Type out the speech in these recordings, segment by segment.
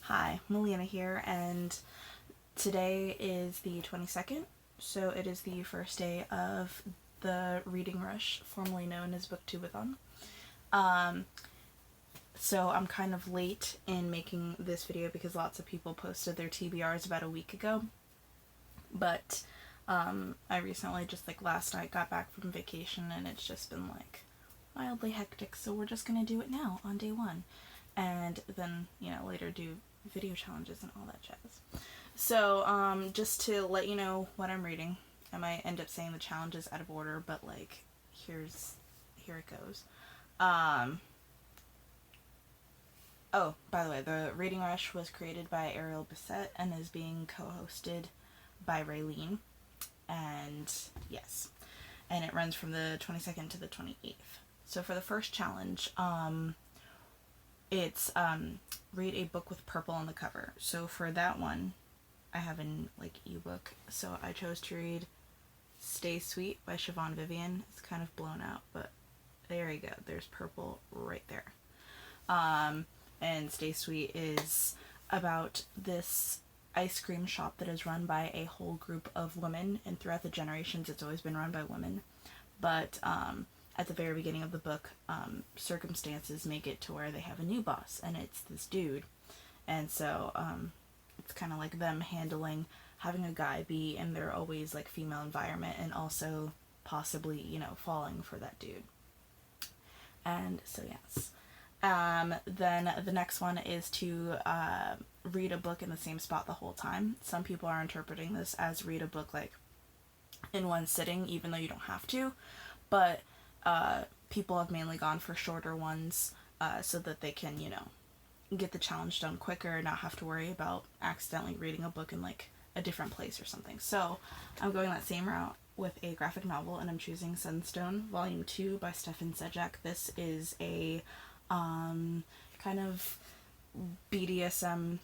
Hi, Melina here, and today is the 22nd, so it is the first day of the Reading Rush, formerly known as Booktubeathon. Um, so I'm kind of late in making this video because lots of people posted their TBRs about a week ago, but I recently, just like last night, got back from vacation and it's just been like wildly hectic, so we're just gonna do it now on day one, and then, later do video challenges and all that jazz. So, just to let you know what I'm reading, I might end up saying the challenges out of order, but like, here it goes. Oh, by the way, the Reading Rush was created by Ariel Bissett and is being co-hosted by Raylene, and yes, and it runs from the 22nd to the 28th. So for the first challenge, it's read a book with purple on the cover. So for that one, I have an ebook. So I chose to read Stay Sweet by Siobhan Vivian. It's kind of blown out, but there you go. There's purple right there. And Stay Sweet is about this ice cream shop that is run by a whole group of women, and throughout the generations it's always been run by women. But at the very beginning of the book, circumstances make it to where they have a new boss, and it's this dude. And so it's kind of like them having a guy be in their always female environment, and also possibly, falling for that dude. And so yes. Then the next one is to read a book in the same spot the whole time. Some people are interpreting this as read a book in one sitting, even though you don't have to. But people have mainly gone for shorter ones so that they can, get the challenge done quicker and not have to worry about accidentally reading a book in a different place or something. So I'm going that same route with a graphic novel, and I'm choosing Sunstone Volume 2 by Stefan Sejak. This is a kind of BDSM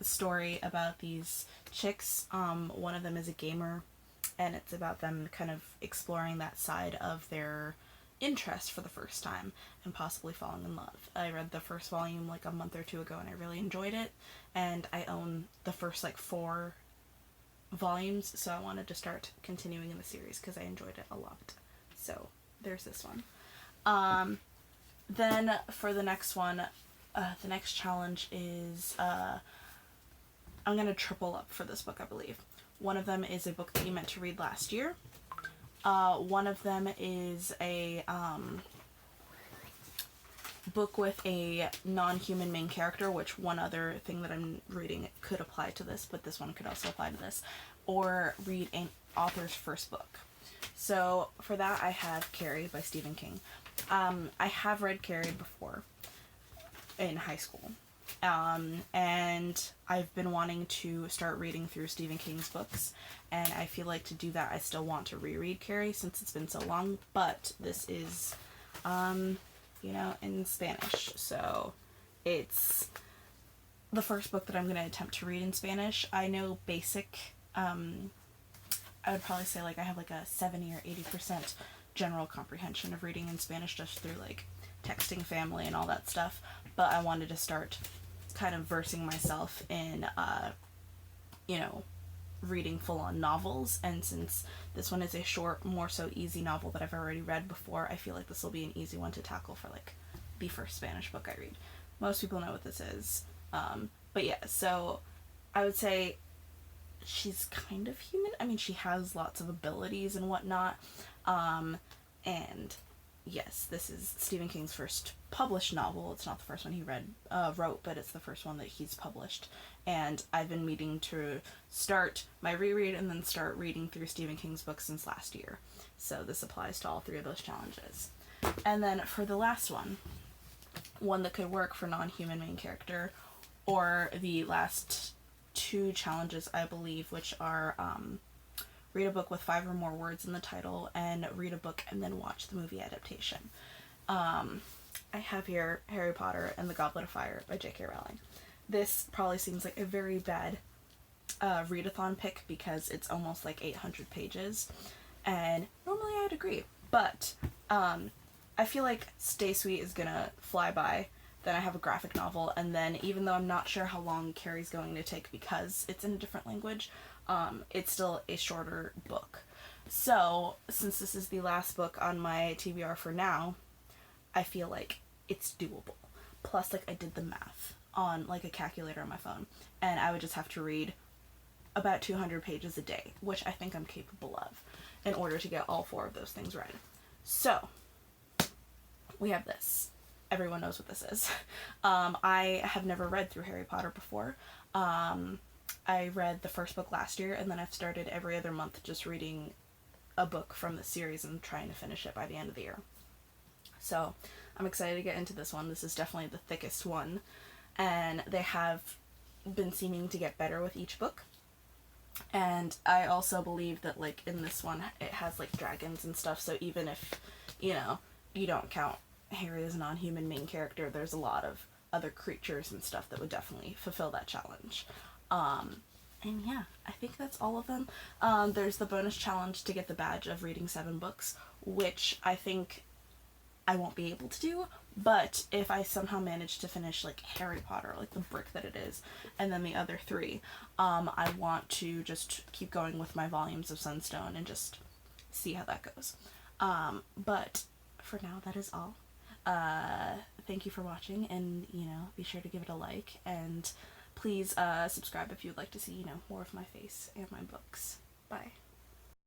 story about these chicks. One of them is a gamer, and it's about them kind of exploring that side of their interest for the first time and possibly falling in love. I read the first volume a month or two ago and I really enjoyed it, and I own the first 4 volumes, so I wanted to start continuing in the series because I enjoyed it a lot. So there's this one. Then for the next one, the next challenge is I'm gonna triple up for this book, I believe. One of them is a book that you meant to read last year. One of them is a book with a non-human main character, which one other thing that I'm reading could apply to this, but this one could also apply to this. Or read an author's first book. So for that, I have Carrie by Stephen King. I have read Carrie before in high school. And I've been wanting to start reading through Stephen King's books, and I feel like to do that I still want to reread Carrie since it's been so long, but this is, in Spanish, so it's the first book that I'm going to attempt to read in Spanish. I know basic, I would probably say I have a 70 or 80% general comprehension of reading in Spanish just through texting family and all that stuff, but I wanted to start kind of versing myself in reading full-on novels, and since this one is a short, more so easy novel that I've already read before, I feel like this will be an easy one to tackle for the first Spanish book I read. Most people know what this is, but yeah, so I would say she's kind of human. I mean, she has lots of abilities and whatnot, and yes, this is Stephen King's first published novel. It's not the first one he wrote, but it's the first one that he's published. And I've been meaning to start my reread and then start reading through Stephen King's books since last year. So this applies to all 3 of those challenges. And then for the last one that could work for non-human main character, or the last 2 challenges, I believe, which are read a book with 5 or more words in the title, and read a book and then watch the movie adaptation. I have here Harry Potter and the Goblet of Fire by J.K. Rowling. This probably seems like a very bad readathon pick because it's almost 800 pages, and normally I'd agree, but I feel like Stay Sweet is gonna fly by then I have a graphic novel, and then even though I'm not sure how long Carrie's going to take because it's in a different language, it's still a shorter book. So, since this is the last book on my TBR for now, I feel like it's doable. Plus, like, I did the math on, like, a calculator on my phone, and I would just have to read about 200 pages a day, which I think I'm capable of, in order to get all 4 of those things read. So, we have this. Everyone knows what this is. I have never read through Harry Potter before. I read the first book last year, and then I've started every other month just reading a book from the series and trying to finish it by the end of the year. So, I'm excited to get into this one. This is definitely the thickest one, and they have been seeming to get better with each book. And I also believe that, like, in this one, it has, like, dragons and stuff, so even if, you know, you don't count Harry as a non-human main character, there's a lot of other creatures and stuff that would definitely fulfill that challenge. And yeah, I think that's all of them. There's the bonus challenge to get the badge of reading 7 books, which I think I won't be able to do, but if I somehow manage to finish, like, Harry Potter, like the brick that it is, and then the other 3, I want to just keep going with my volumes of Sunstone and just see how that goes. But for now, that is all. Thank you for watching, and, you know, be sure to give it a like, and please subscribe if you'd like to see, you know, more of my face and my books. Bye.